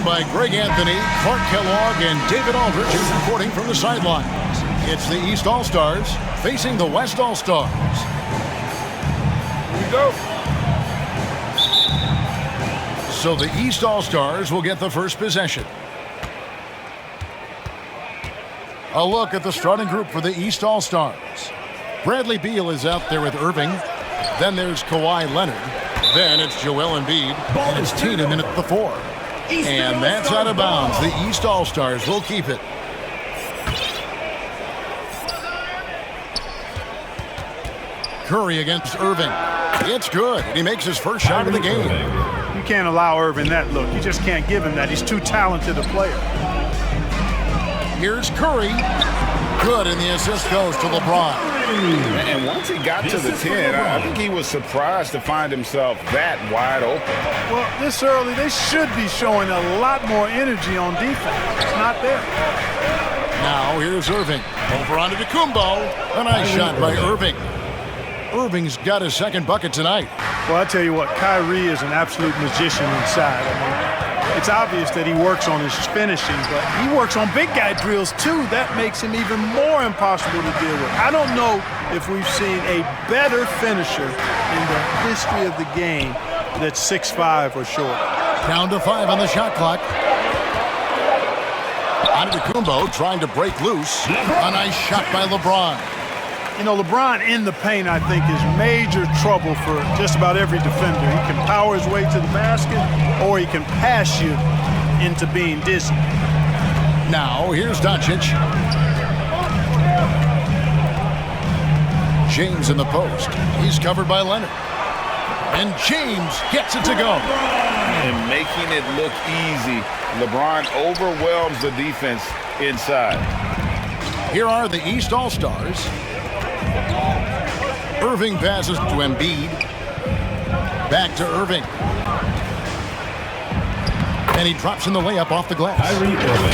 by Greg Anthony, Clark Kellogg, and David Aldridge is reporting from the sidelines. It's the East All-Stars facing the West All-Stars. Here we go. So the East All-Stars will get the first possession. A look at the starting group for the East All-Stars. Bradley Beal is out there with Irving. Then there's Kawhi Leonard. Then it's Joel Embiid. And it's Tatum in at the 4. And that's out of bounds. The East All-Stars will keep it. Curry against Irving. It's good. And he makes his first shot of the game. You can't allow Irving that look. You just can't give him that. He's too talented a player. Here's Curry. Good, and the assist goes to LeBron. And once he got to the 10, I think he was surprised to find himself that wide open. Well, this early, they should be showing a lot more energy on defense. It's not there. Now here's Irving. Over onto Kumbo. A nice shot by Irving. Irving's got his second bucket tonight. Well, I tell you what, Kyrie is an absolute magician inside. I mean, it's obvious that he works on his finishing, but he works on big guy drills too. That makes him even more impossible to deal with. I don't know if we've seen a better finisher in the history of the game that's 6'5" or shorter. Down to 5 on the shot clock. Antetokounmpo trying to break loose. A nice shot by LeBron. You know, LeBron in the paint, I think, is major trouble for just about every defender. He can power his way to the basket, or he can pass you into being dizzy. Now, here's Doncic. James in the post. He's covered by Leonard. And James gets it to go. And making it look easy, LeBron overwhelms the defense inside. Here are the East All-Stars. Irving passes to Embiid. Back to Irving. And he drops in the layup off the glass.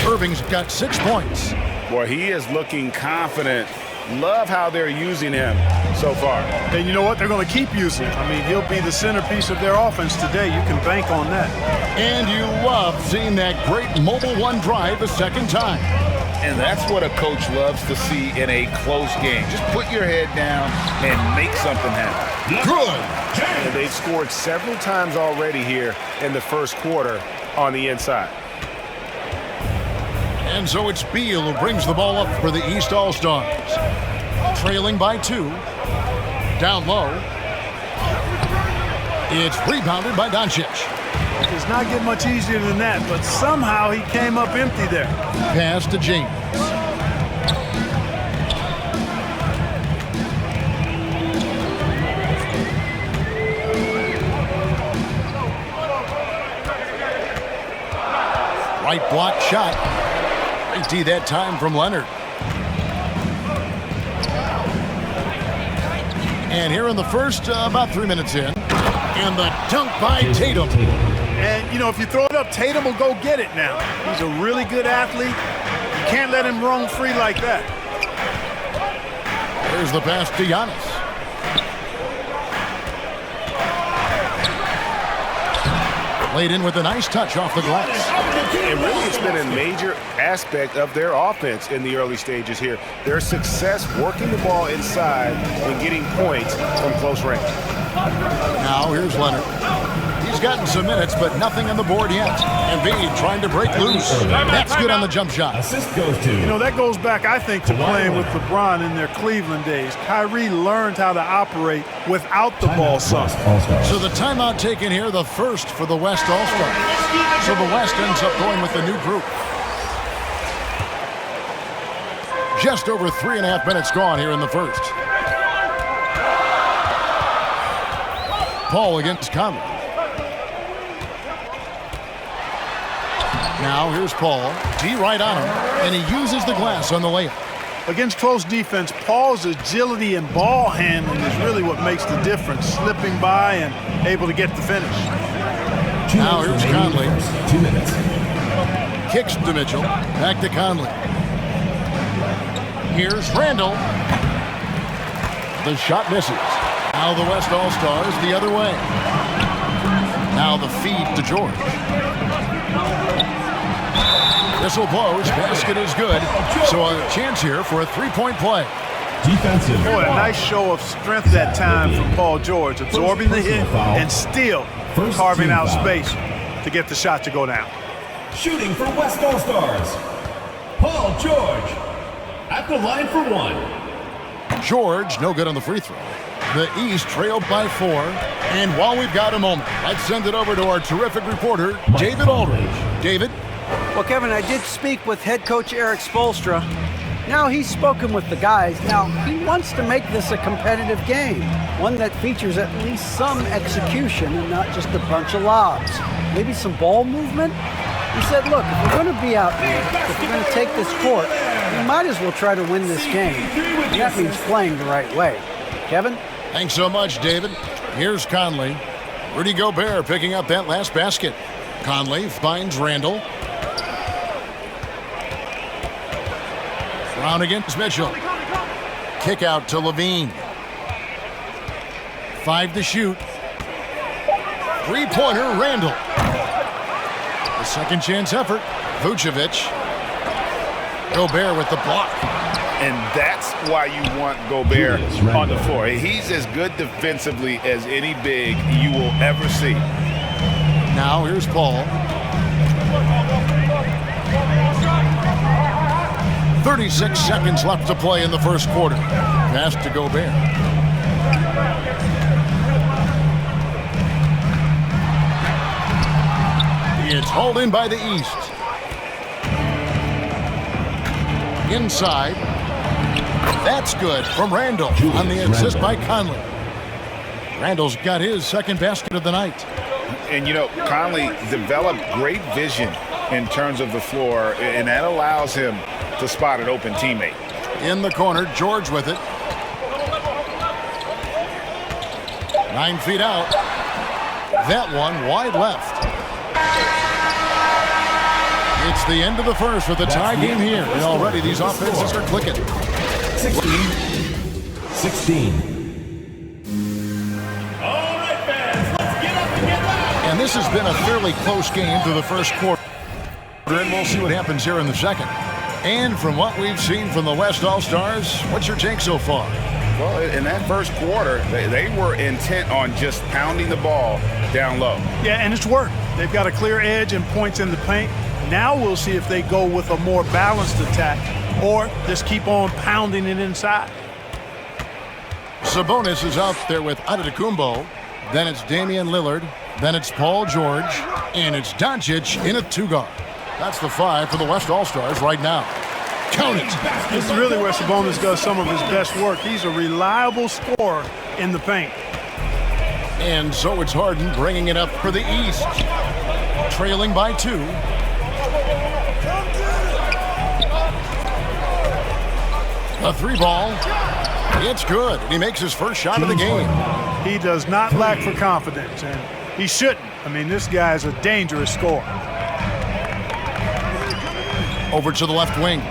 Irving's got 6 points. Boy, he is looking confident. Love how they're using him so far. And you know what? They're going to keep using him. I mean, he'll be the centerpiece of their offense today. You can bank on that. And you love seeing that great mobile one drive a second time. And that's what a coach loves to see in a close game. Just put your head down and make something happen. Good. And they've scored several times already here in the first quarter on the inside. And so it's Beal who brings the ball up for the East All-Stars. Trailing by 2. Down low. It's rebounded by Doncic. It's not getting much easier than that, but somehow he came up empty there. Pass to James. Right block shot. Great D that time from Leonard. And here in the first, about 3 minutes in. And the dunk by Tatum. And, you know, if you throw it up, Tatum will go get it now. He's a really good athlete. You can't let him roam free like that. There's the pass to Giannis. Laid in with a nice touch off the glass. And really, it's been a major aspect of their offense in the early stages here. Their success working the ball inside and getting points from close range. Now here's Leonard. He's gotten some minutes, but nothing on the board yet. Embiid trying to break loose. That's good on the jump shot. Assist goes to. You know, that goes back, I think, to playing with LeBron in their Cleveland days. Kyrie learned how to operate without the ball suck. So the timeout taken here, the first for the West All-Stars. So the West ends up going with the new group. Just over 3.5 minutes gone here in the first. Paul against Conley. Now here's Paul. D right on him, and he uses the glass on the layup. Against close defense, Paul's agility and ball handling is really what makes the difference. Slipping by and able to get the finish. Now here's Conley. 2 minutes. Kicks to Mitchell. Back to Conley. Here's Randall. The shot misses. Now the West All-Stars the other way. Now the feed to George. whistle blows. Basket is good. So a chance here for a three-point play. Defensive. Boy, a nice show of strength that time from Paul George, absorbing the hit and still carving out space to get the shot to go down. Shooting for West All-Stars, Paul George at the line for one. George, no good on the free throw. The East trailed by 4. And while we've got a moment, let's send it over to our terrific reporter, David Aldridge. David? Well, Kevin, I did speak with head coach Eric Spoelstra. Now he's spoken with the guys. Now he wants to make this a competitive game, one that features at least some execution and not just a bunch of lobs. Maybe some ball movement. He said, look, if we're going to be out here, if we're going to take this court, we might as well try to win this game. And that means playing the right way. Kevin? Thanks so much, David. Here's Conley. Rudy Gobert picking up that last basket. Conley finds Randall. Brown against Mitchell. Kick out to Levine. 5 to shoot. Three-pointer, Randall. A second chance effort. Vucevic. Gobert with the block. And that's why you want Gobert on the floor. He's as good defensively as any big you will ever see. Now here's Paul. 36 seconds left to play in the first quarter. Pass to Gobert. It's hauled in by the East. Inside. That's good from Randall on the assist by Conley. Randall's got his second basket of the night. And, you know, Conley developed great vision in terms of the floor, and that allows him to spot an open teammate. In the corner, George with it. 9 feet out. That one wide left. It's the end of the first with a tie game here. And already these offenses are clicking. 16. All right, fans, let's get up and get loud. And this has been a fairly close game through the first quarter. And we'll see what happens here in the second. And from what we've seen from the West All-Stars, what's your take so far? Well, in that first quarter, they were intent on just pounding the ball down low. Yeah, and it's worked. They've got a clear edge and points in the paint. Now we'll see if they go with a more balanced attack or just keep on pounding it inside. Sabonis is out there with Antetokounmpo. Then it's Damian Lillard. Then it's Paul George. And it's Doncic in a 2-guard. That's the 5 for the West All-Stars right now. Count it. This is really where Sabonis does some of his best work. He's a reliable scorer in the paint. And so it's Harden bringing it up for the East. Trailing by 2. A 3-ball. It's good. And he makes his first shot of the game. He does not lack for confidence, and he shouldn't. I mean, this guy is a dangerous scorer. Over to the left wing.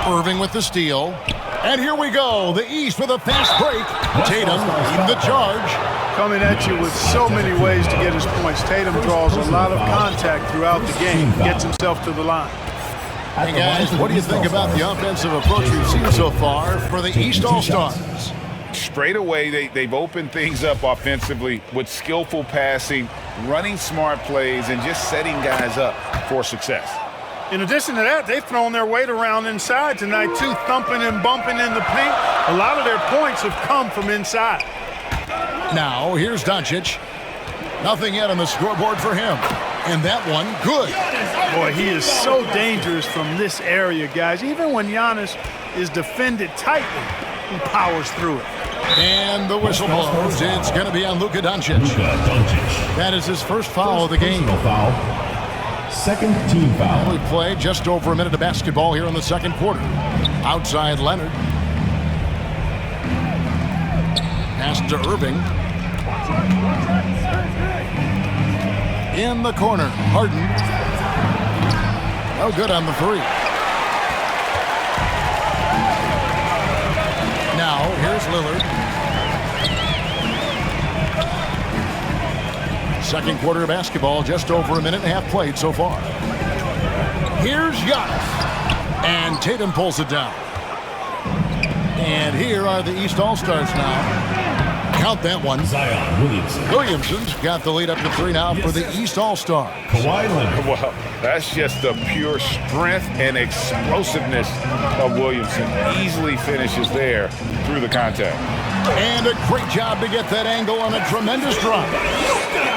Irving with the steal. And here we go. The East with a fast break. Tatum leading the charge. Coming at you with so many ways to get his points. Tatum draws a lot of contact throughout the game. Gets himself to the line. Hey guys, what do you think about the offensive approach we've seen so far for the East All-Stars? Straight away, they've opened things up offensively with skillful passing, running smart plays, and just setting guys up for success. In addition to that, they've thrown their weight around inside tonight, too, thumping and bumping in the paint. A lot of their points have come from inside. Now, here's Doncic. Nothing yet on the scoreboard for him. And that one, good. Boy, he is so dangerous from this area, guys. Even when Giannis is defended tightly, he powers through it. And the whistle blows. It's going to be on Luka Doncic. That is his first foul of the game. Foul. Second team foul. We play just over a minute of basketball here in the second quarter. Outside Leonard. Pass to Irving. In the corner, Harden. No good on the 3. Now, here's Lillard. Second quarter of basketball, just over a minute and a half played so far. Here's Giannis. And Tatum pulls it down. And here are the East All-Stars now. Count that one. Zion Williamson. Williamson's got the lead up to 3 now for the East All-Stars. Kawhi Leonard. Well, that's just the pure strength and explosiveness of Williamson. Easily finishes there through the contact. And a great job to get that angle on a tremendous drop.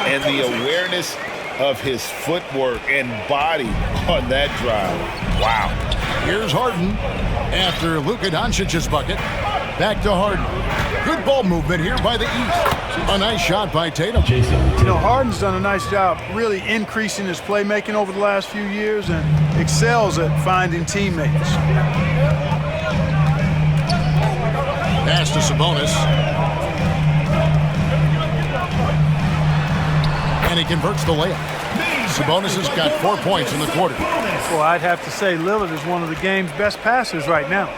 And the awareness of his footwork and body on that drive. Wow. Here's Harden after Luka Doncic's bucket. Back to Harden. Good ball movement here by the East. A nice shot by Tatum. Jason. You know, Harden's done a nice job really increasing his playmaking over the last few years and excels at finding teammates. Pass to Sabonis. And he converts the layup. Sabonis has got 4 points in the quarter. Well, I'd have to say Lillard is one of the game's best passers right now.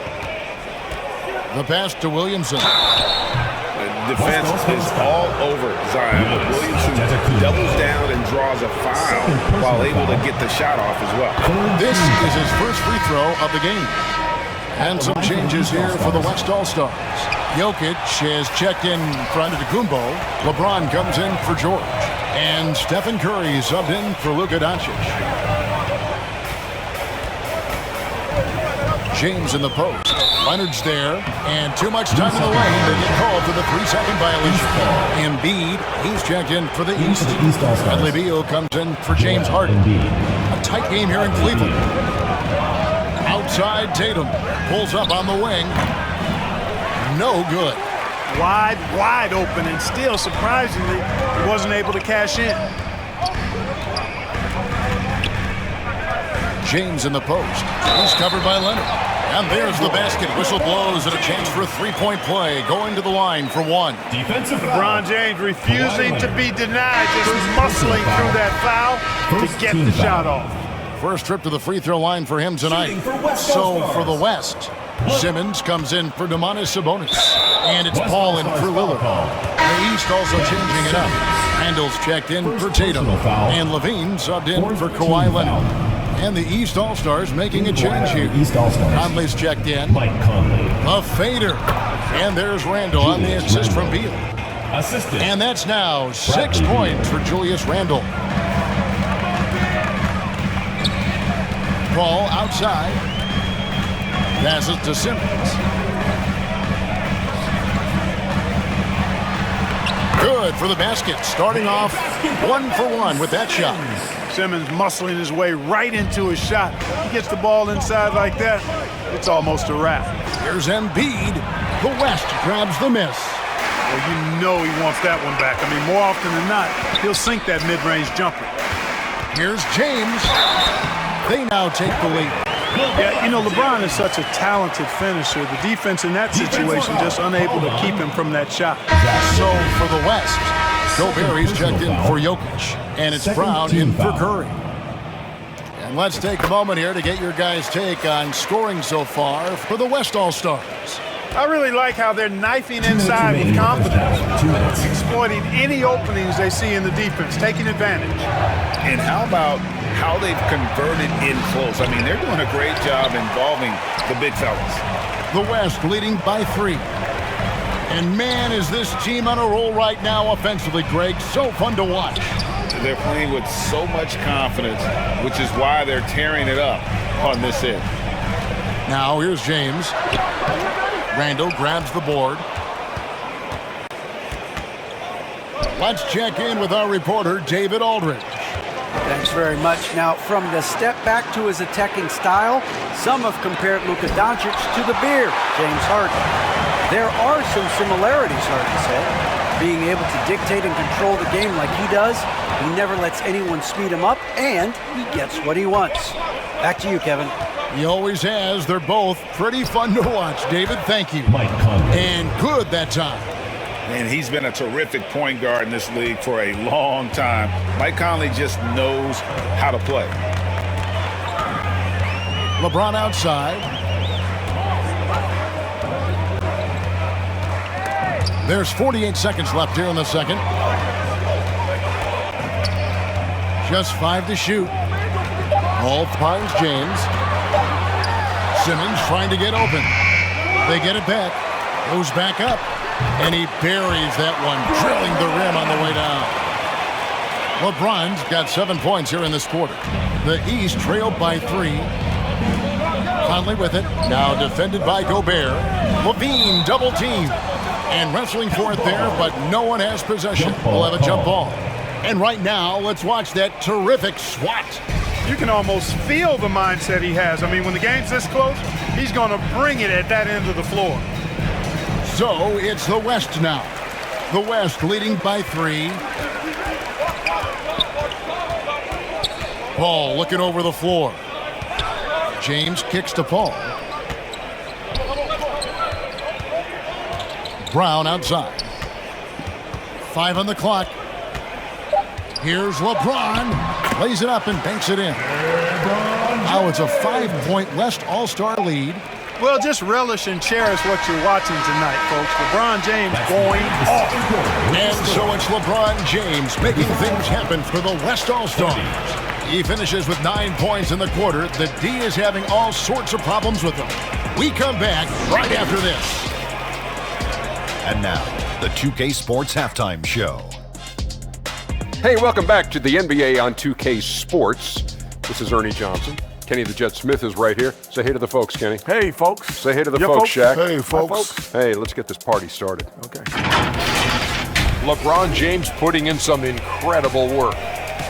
The pass to Williamson. The defense is all over Zion, but Williamson doubles down and draws a foul while able to get the shot off as well. This is his first free throw of the game. And some changes here for the West All-Stars. Jokic has checked in for Antetokounmpo. LeBron comes in for George. And Stephen Curry subbed in for Luka Doncic. James in the post. Leonard's there, and too much time in the lane. They get called for the 3-second violation. Embiid, he's checked in for the East. Bradley Beal comes in for James Harden. A tight game here in Cleveland. Outside, Tatum pulls up on the wing. No good. Wide open, and still, surprisingly, he wasn't able to cash in. James in the post. He's covered by Leonard. And there's the basket. Whistle blows and a chance for a three-point play. Going to the line for one. Defensive LeBron James refusing to be denied, just muscling through that foul to get the shot off. First trip to the free throw line for him tonight. So for the West, Simmons comes in for Domantas Sabonis. And it's Paul in for Lillard. The East also changing it up. Randall's checked in for Tatum. And Levine subbed in for Kawhi Leonard. And the East All-Stars making a change here. Conley's checked in. Mike Conley. A fader. And there's Randall on the assist from Beal. Assistant. And that's now 6 points for Julius Randle. Paul outside. Passes to Simmons. Good for the basket. Starting off 1 for 1 with that shot. Simmons muscling his way right into his shot. He gets the ball inside like that, it's almost a wrap. Here's Embiid. The West grabs the miss. Well, you know he wants that one back. I mean, more often than not, he'll sink that mid-range jumper. Here's James. They now take the lead. Yeah, you know, LeBron is such a talented finisher. The defense in that situation just unable to keep him from that shot. So for the West, Gobert checked in for Jokic, and it's Brown in for Curry. And let's take a moment here to get your guys' take on scoring so far for the West All-Stars. I really like how they're knifing inside with confidence, exploiting any openings they see in the defense, taking advantage. And how about how they've converted in close? I mean, they're doing a great job involving the big fellas. The West leading by 3. And man, is this team on a roll right now offensively, Greg. So fun to watch. They're playing with so much confidence, which is why they're tearing it up on this end. Now here's James. Randall grabs the board. Let's check in with our reporter, David Aldridge. Thanks very much. Now, from the step back to his attacking style, some have compared Luka Doncic to the bear, James Harden. There are some similarities, Harden said. Being able to dictate and control the game like he does, he never lets anyone speed him up, and he gets what he wants. Back to you, Kevin. He always has. They're both pretty fun to watch. David, thank you. Mike Conley. And good that time. And he's been a terrific point guard in this league for a long time. Mike Conley just knows how to play. LeBron outside. There's 48 seconds left here in the second. Just 5 to shoot. Hall finds James. Simmons trying to get open. They get it back. Goes back up. And he buries that one, drilling the rim on the way down. LeBron's got 7 points here in this quarter. The East trailed by 3. Conley with it. Now defended by Gobert. Levine double team. And wrestling for it there, but no one has possession. We'll have a jump ball. And right now, let's watch that terrific swat. You can almost feel the mindset he has. I mean, when the game's this close, he's going to bring it at that end of the floor. So it's the West now. The West leading by 3. Paul looking over the floor. James kicks to Paul. Brown outside. 5 on the clock. Here's LeBron. Lays it up and banks it in. Now it's a 5-point West All-Star lead. Well, just relish and cherish what you're watching tonight, folks. LeBron James going off. And so it's LeBron James making things happen for the West All-Stars. He finishes with 9 points in the quarter. The D is having all sorts of problems with him. We come back right after this. And now, the 2K Sports Halftime Show. Hey, welcome back to the NBA on 2K Sports. This is Ernie Johnson. Kenny the Jet Smith is right here. Say hey to the folks, Kenny. Hey, folks. Say hey to the folks, Shaq. Hey, folks. Hey, let's get this party started. Okay. LeBron James putting in some incredible work.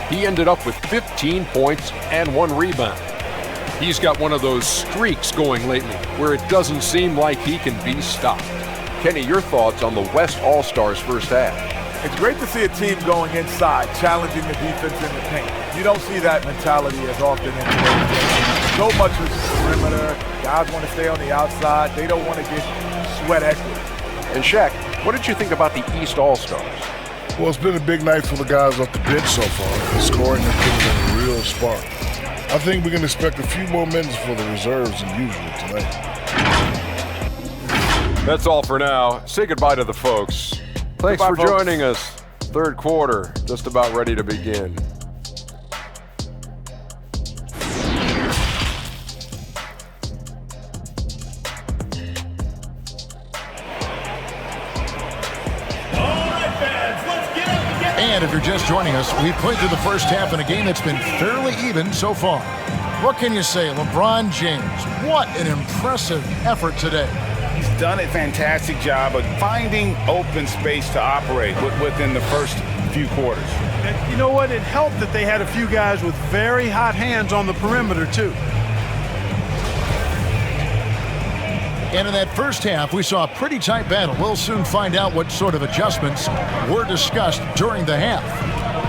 He ended up with 15 points and 1 rebound. He's got one of those streaks going lately where it doesn't seem like he can be stopped. Kenny, your thoughts on the West All-Stars first half? It's great to see a team going inside, challenging the defense in the paint. You don't see that mentality as often in today's game. So much is perimeter. Guys want to stay on the outside. They don't want to get sweat equity. And Shaq, what did you think about the East All-Stars? Well, it's been a big night for the guys off the bench so far. The scoring has given them a real spark. I think we can expect a few more minutes for the reserves than usual tonight. That's all for now. Say goodbye to the folks. Thanks Goodbye, for folks. joining us. Third quarter, just about ready to begin. And if you're just joining us, we played through the first half in a game that's been fairly even so far. What can you say? LeBron James, what an impressive effort today. He's done a fantastic job of finding open space to operate within the first few quarters. And you know what? It helped that they had a few guys with very hot hands on the perimeter, too. And in that first half, we saw a pretty tight battle. We'll soon find out what sort of adjustments were discussed during the half.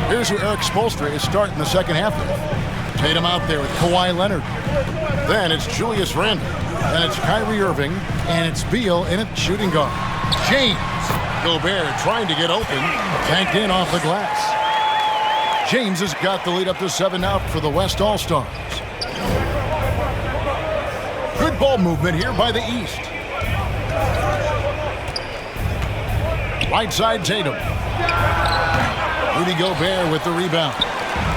Here's who Eric Spoelstra is starting the second half with. Tatum out there with Kawhi Leonard. Then it's Julius Randle. Then it's Kyrie Irving. And it's Beal in at shooting guard. James. Gobert trying to get open. Tanked in off the glass. James has got the lead up to 7 now for the West All-Stars. Good ball movement here by the East. Right side Tatum. Rudy Gobert with the rebound.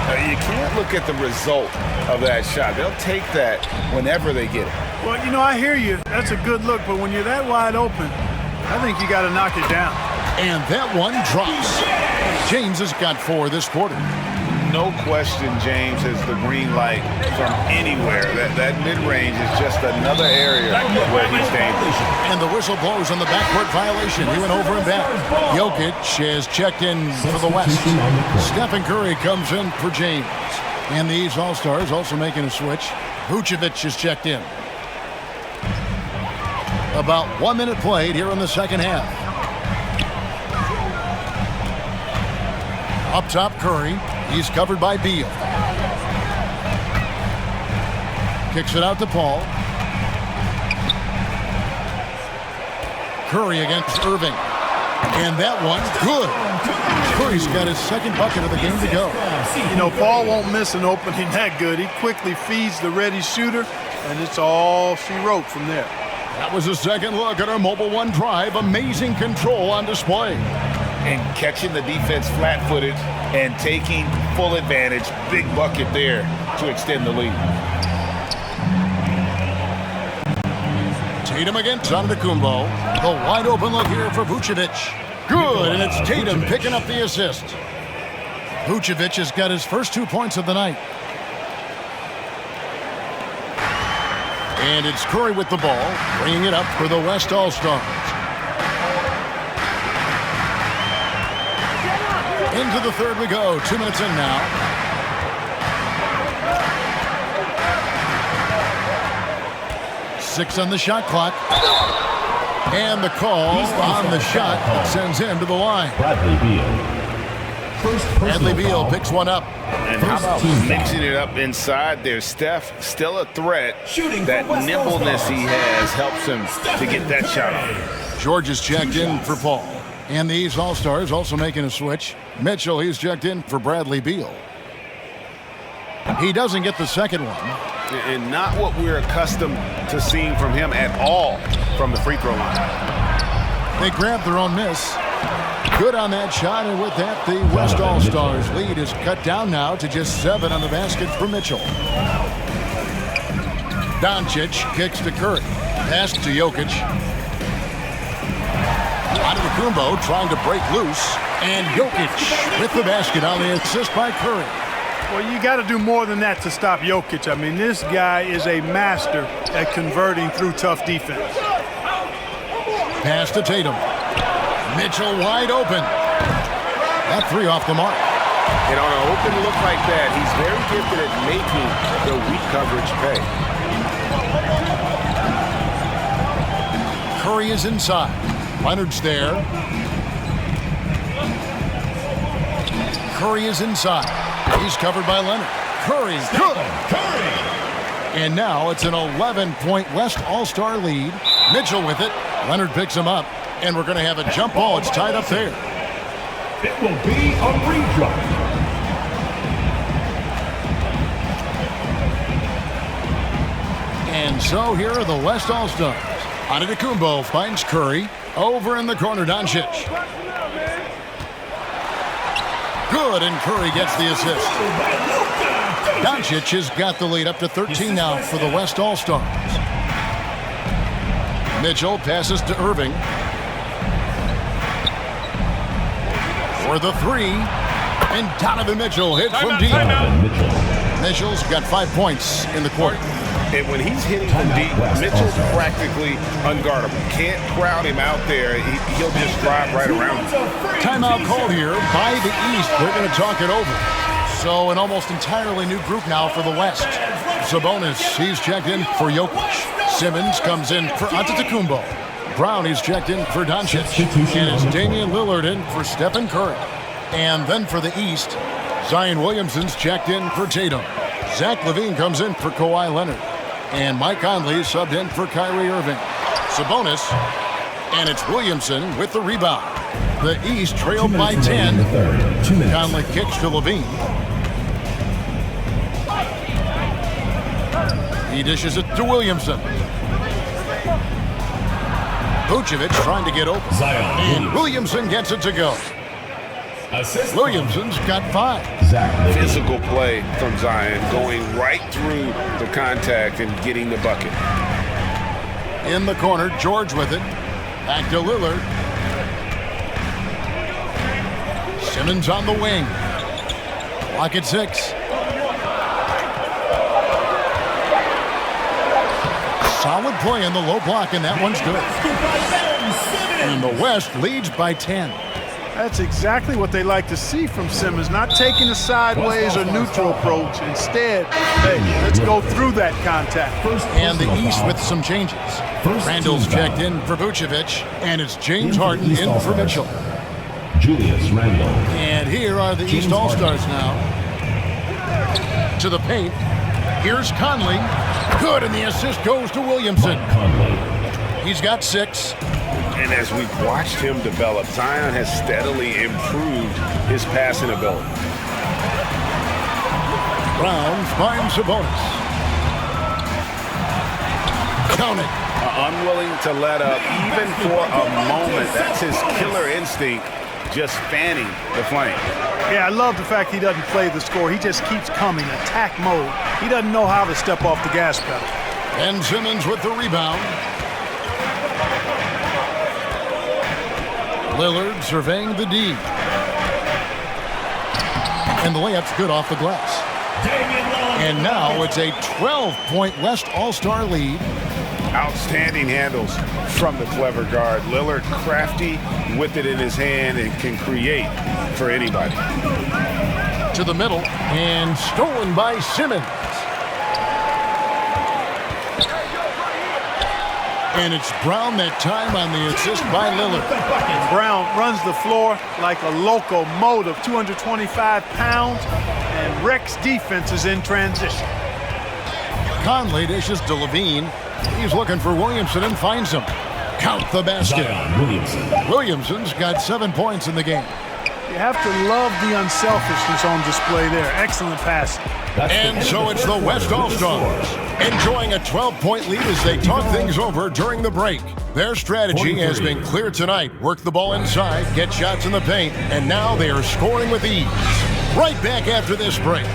You can't look at the result of that shot. They'll take that whenever they get it. Well, you know, I hear you. That's a good look, but when you're that wide open, I think you got to knock it down. And that one drops. James has got 4 this quarter. No question James has the green light from anywhere. That mid-range is just another area where he's dangerous. And the whistle blows on the backcourt violation. He went over and back. Jokic has checked in for the West. Stephen Curry comes in for James. And the East All-Stars also making a switch. Vucevic is checked in. About 1 minute played here in the second half. Up top, Curry. He's covered by Beal. Kicks it out to Paul. Curry against Irving. And that one, good. Curry's got his second bucket of the game to go. You know, Paul won't miss an opening that good. He quickly feeds the ready shooter, and it's all she wrote from there. That was a second look at our Mobile One Drive. Amazing control on display. and catching the defense flat-footed and taking full advantage. Big bucket there to extend the lead. Tatum against Antetokounmpo. The wide open look here for Vucevic. Good, and it's Tatum picking up the assist. Vucevic has got his first 2 points of the night. And it's Curry with the ball, bringing it up for the West All-Stars. Into the third we go. 2 minutes in now. Six on the shot clock. And the call on the shot that sends him to the line. Bradley Beal picks one up. And how about mixing it up inside there? Steph, still a threat. That nimbleness he has helps him to get that shot off. George is checked in for Paul. And the East All-Stars also making a switch. Mitchell, he's checked in for Bradley Beal. He doesn't get the second one. And not what we're accustomed to seeing from him at all from the free throw line. They grab their own miss. Good on that shot, and with that, the West All-Stars lead is cut down now to just 7 on the basket for Mitchell. Doncic kicks to Curry. Pass to Jokic. Antetokounmpo trying to break loose, and Jokic with the basket on the assist by Curry. Well, you got to do more than that to stop Jokic. I mean, this guy is a master at converting through tough defense. Pass to Tatum. Mitchell wide open. That three off the mark. And on an open look like that, he's very gifted at making the weak coverage pay. Curry is inside. Leonard's there. Curry is inside. He's covered by Leonard. Curry, good. And now it's an 11-point West All-Star lead. Mitchell with it. Leonard picks him up. And we're going to have a jump ball. It's tied up there. It will be a redraw. And so here are the West All-Stars. Antetokounmpo finds Curry. Over in the corner, Doncic. Good, and Curry gets the assist. Doncic has got the lead up to 13 now for the West All-Stars. Mitchell passes to Irving. For the three. And Donovan Mitchell hits from deep. Mitchell's got 5 points in the quarter. And when he's hitting from deep, Mitchell's practically unguardable. Can't crowd him out there. He'll just drive right around him. Timeout called here by the East. They're going to talk it over. So an almost entirely new group now for the West. Sabonis, he's checked in for Jokic. Simmons comes in for Antetokounmpo. Brown, he's checked in for Doncic. And it's Damian Lillard in for Stephen Curry. And then for the East, Zion Williamson's checked in for Tatum. Zach LaVine comes in for Kawhi Leonard. And Mike Conley subbed in for Kyrie Irving. Sabonis, and it's Williamson with the rebound. The East trailed by 10. Conley kicks to LaVine. He dishes it to Williamson. Vucevic trying to get open. And Williamson gets it to go. Williamson's got 5. Physical play from Zion, going right through the contact and getting the bucket. In the corner, George with it. Back to Lillard. Simmons on the wing. Clock at 6. Solid play in the low block, and that one's good. And the West leads by 10. That's exactly what they like to see from Simmons, not taking a sideways or neutral approach. Instead, hey, let's go through that contact. And the East with some changes. Randall's checked in for Vucevic, and it's James Harden in for Mitchell. Julius Randle. And here are the East All-Stars now. To the paint. Here's Conley. Good, and the assist goes to Williamson. He's got 6. And as we've watched him develop, Zion has steadily improved his passing ability. Brown finds Sabonis. Count it. Unwilling to let up, even for a moment. That's his killer instinct just fanning the flame. Yeah, I love the fact he doesn't play the score. He just keeps coming, attack mode. He doesn't know how to step off the gas pedal. Ben Simmons with the rebound. Lillard surveying the D. And the layup's good off the glass. And now it's a 12-point West All-Star lead. Outstanding handles from the clever guard. Lillard crafty with it in his hand and can create for anybody. To the middle and stolen by Simmons. And it's Brown that time on the assist by Lillard. Brown runs the floor like a locomotive, 225 pounds, and wrecks defenses in transition. Conley dishes to Levine. He's looking for Williamson and finds him. Count the basket. Williamson's got 7 points in the game. You have to love the unselfishness on display there. Excellent pass. And so it's the West All-Stars enjoying a 12-point lead as they talk things over during the break. Their strategy has been clear tonight. Work the ball inside, get shots in the paint, and now they are scoring with ease. Right back after this break.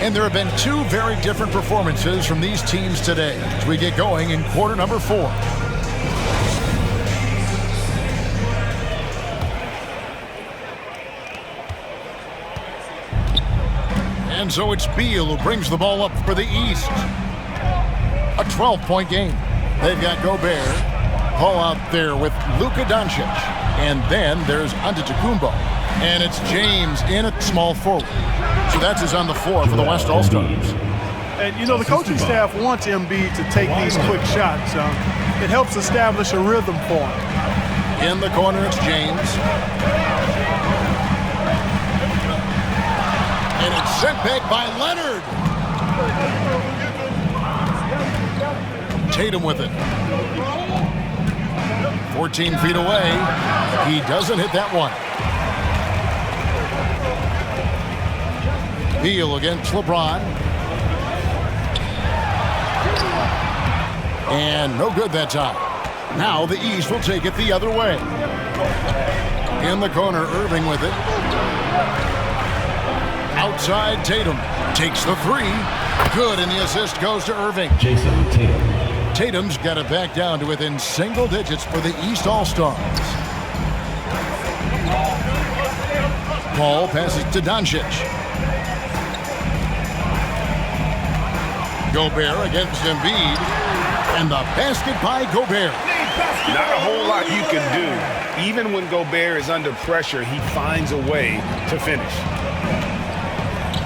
And there have been two very different performances from these teams today as we get going in quarter number 4. And so it's Beal who brings the ball up for the East. A 12-point game. They've got Gobert. Paul out there with Luka Doncic. And then there's Antetokounmpo. And it's James in at small forward. So that's his on the floor for the West All-Stars. And, you know, the coaching staff wants Embiid to take these quick shots. It helps establish a rhythm for him. In the corner, it's James. And it's sent back by Leonard. Tatum with it. 14 feet away. He doesn't hit that one. Beal against LeBron. And no good that time. Now the East will take it the other way. In the corner, Irving with it. Outside, Tatum takes the three. Good, and the assist goes to Irving. Jason Tatum. Tatum's got it back down to within single digits for the East All-Stars. Paul passes to Doncic. Gobert against Embiid. And the basket by Gobert. Not a whole lot you can do. Even when Gobert is under pressure, he finds a way to finish.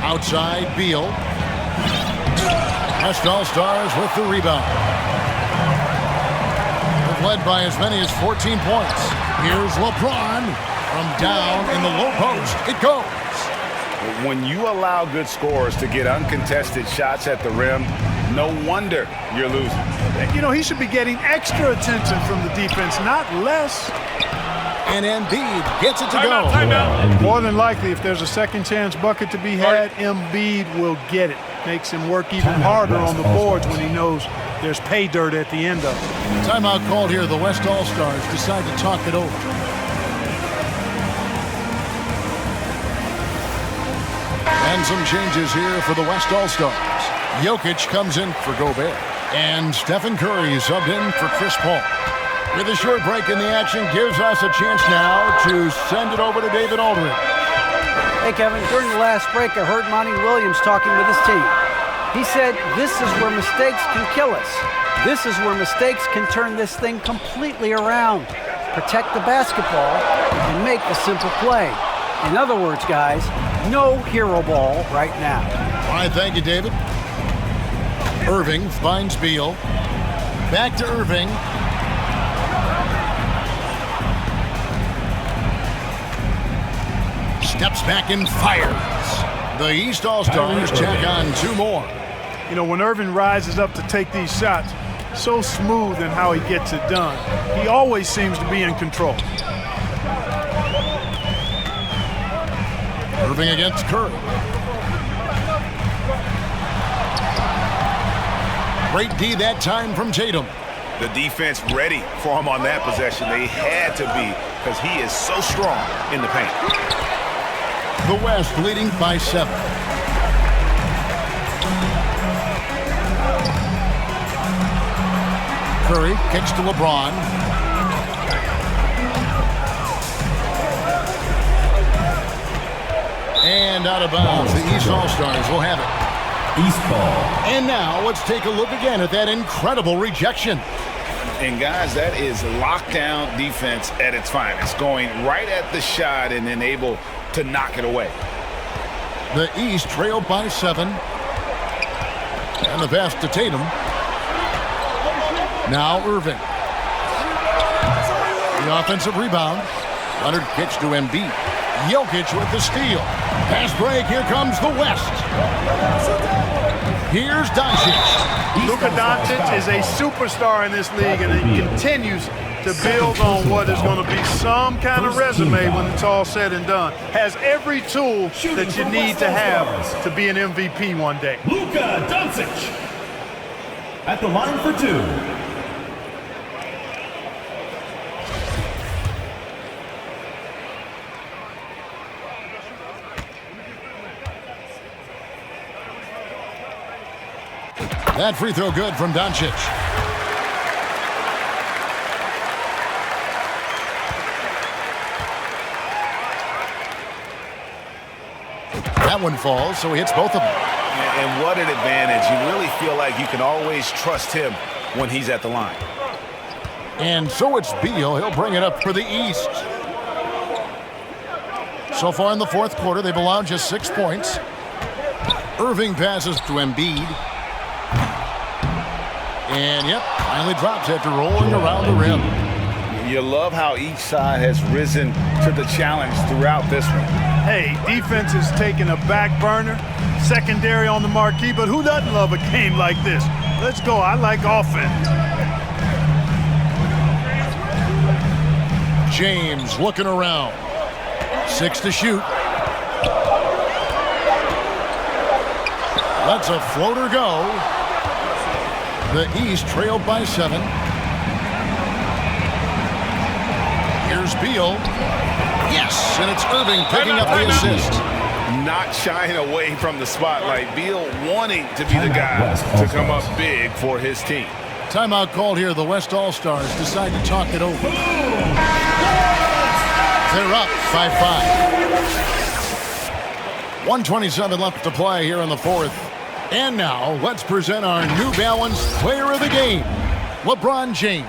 Outside, Beal. West All-Stars with the rebound. They've led by as many as 14 points. Here's LeBron. From down in the low post, it goes. When you allow good scorers to get uncontested shots at the rim, no wonder you're losing. You know, he should be getting extra attention from the defense, not less. And Embiid gets it to go. Timeout. More than likely, if there's a second chance bucket to be had, Embiid will get it. Makes him work even harder on the boards when he knows there's pay dirt at the end of it. Timeout called here. The West All-Stars decide to talk it over. And some changes here for the West All-Stars. Jokic comes in for Gobert. And Stephen Curry subbed in for Chris Paul. With a short break in the action, gives us a chance now to send it over to David Aldridge. Hey, Kevin, during the last break, I heard Monty Williams talking with his team. He said, this is where mistakes can kill us. This is where mistakes can turn this thing completely around. Protect the basketball and make the simple play. In other words, guys, no hero ball right now. All right, thank you, David. Irving finds Beal. Back to Irving. Steps back and fires. The East All-Stars check on two more. You know, when Irving rises up to take these shots, so smooth in how he gets it done. He always seems to be in control. Irving against Curry. Great D that time from Tatum. The defense ready for him on that possession. They had to be because he is so strong in the paint. The West leading by 7. Curry kicks to LeBron. And out of bounds. The East All-Stars will have it. East ball. And now let's take a look again at that incredible rejection. And guys, that is lockdown defense at its finest. Going right at the shot and then able to knock it away. The East trailed by 7. And the pass to Tatum. Now Irving. The offensive rebound. Leonard kicks to Embiid. Jokic with the steal. Pass break. Here comes the West. Here's Doncic. Luka Doncic is a superstar in this league, and he continues to build on what is going to be some kind of resume when it's all said and done. Has every tool that you need to have to be an MVP one day. Luka Doncic at the line for 2. That free throw good from Doncic. That one falls, so he hits both of them. And what an advantage. You really feel like you can always trust him when he's at the line. And so it's Beal. He'll bring it up for the East. So far in the fourth quarter, they've allowed just 6 points. Irving passes to Embiid. And, yep, finally drops after rolling around the rim. You love how each side has risen to the challenge throughout this one. Hey, defense is taking a back burner, secondary on the marquee, but who doesn't love a game like this? Let's go. I like offense. James looking around. 6 to shoot. Lets a floater go. The East trailed by 7. Here's Beal. Yes, and it's Irving picking up the assist. Not shying away from the spotlight. Beal wanting to be the guy to come up big for his team. Timeout called here. The West All-Stars decide to talk it over. They're up by 5. 1:27 left to play here in the fourth. And now, let's present our New Balance Player of the Game, LeBron James.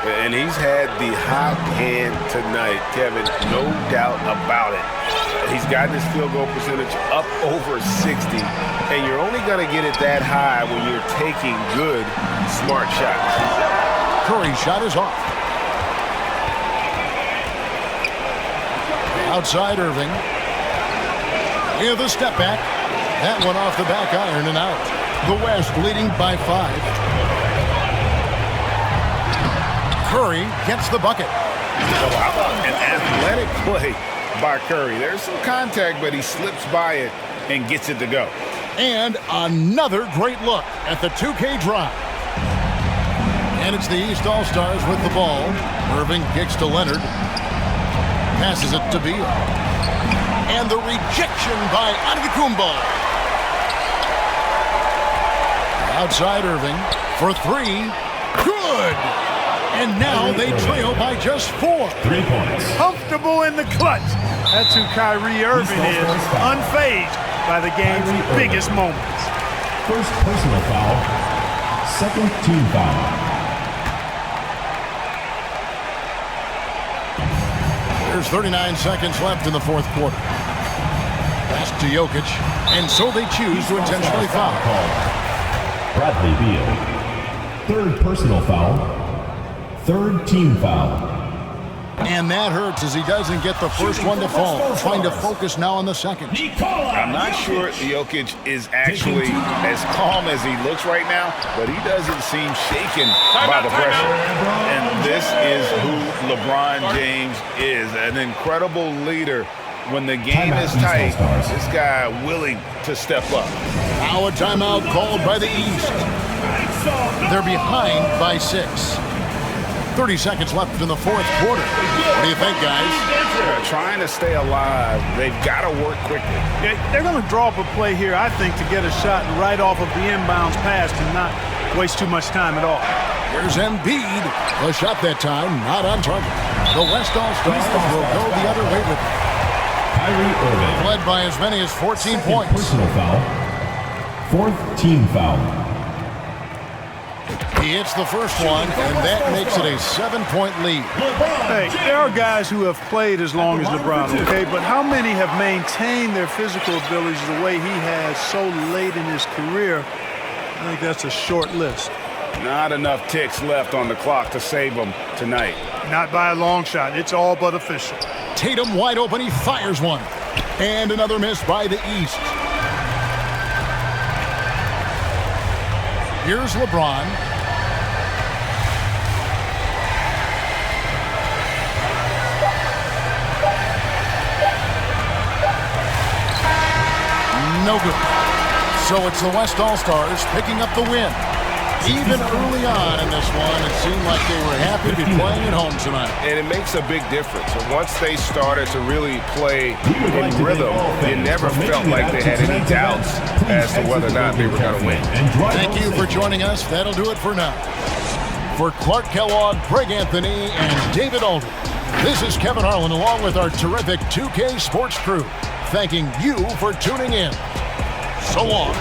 And he's had the hot hand tonight, Kevin, no doubt about it. He's gotten his field goal percentage up over 60, and you're only going to get it that high when you're taking good, smart shots. Curry's shot is off. Outside Irving. With a step back. That one off the back iron and out. The West leading by 5. Curry gets the bucket. Oh, how about an athletic play by Curry? There's some contact, but he slips by it and gets it to go. And another great look at the 2K drive. And it's the East All-Stars with the ball. Irving kicks to Leonard. Passes it to Beal. And the rejection by Antetokounmpo. Outside Irving for 3. Good! And now they trail by just 4. 3 points. Comfortable in the clutch. That's who Kyrie Irving is. Unfazed by the game's biggest moments. First personal foul. Second team foul. There's 39 seconds left in the fourth quarter. Pass to Jokic. And so they choose to intentionally foul. Bradley Beal. Third personal foul. Third team foul. And that hurts as he doesn't get the first one to fall. Trying to focus now on the second. I'm not sure Jokic is actually as calm as he looks right now, but he doesn't seem shaken by the pressure. And this is who LeBron James is, an incredible leader. When the game is tight, this guy willing to step up. Now a timeout called by the East. They're behind by 6. 30 seconds left in the fourth quarter. What do you think, guys? They're trying to stay alive. They've got to work quickly. Yeah, they're going to draw up a play here, I think, to get a shot right off of the inbounds pass and not waste too much time at all. Here's Embiid. The shot that time, not on target. The West All-Stars will go the other way with it. Kyrie Irving. Led by as many as 14 Second points. personal foul. Fourth team foul. He hits the first one, and that makes it a 7-point lead. Hey, there are guys who have played as long as LeBron, okay? But how many have maintained their physical abilities the way he has so late in his career? I think that's a short list. Not enough ticks left on the clock to save them tonight. Not by a long shot. It's all but official. Tatum wide open. He fires one. And another miss by the East. Here's LeBron. No good. So it's the West All-Stars picking up the win. Even early on in this one, it seemed like they were happy to be playing at home tonight. And it makes a big difference. And once they started to really play in rhythm, it never felt like they had any doubts as to whether or not they were going to win. Thank you for joining us. That'll do it for now. For Clark Kellogg, Greg Anthony, and David Aldridge, this is Kevin Harlan along with our terrific 2K Sports crew, thanking you for tuning in. So long.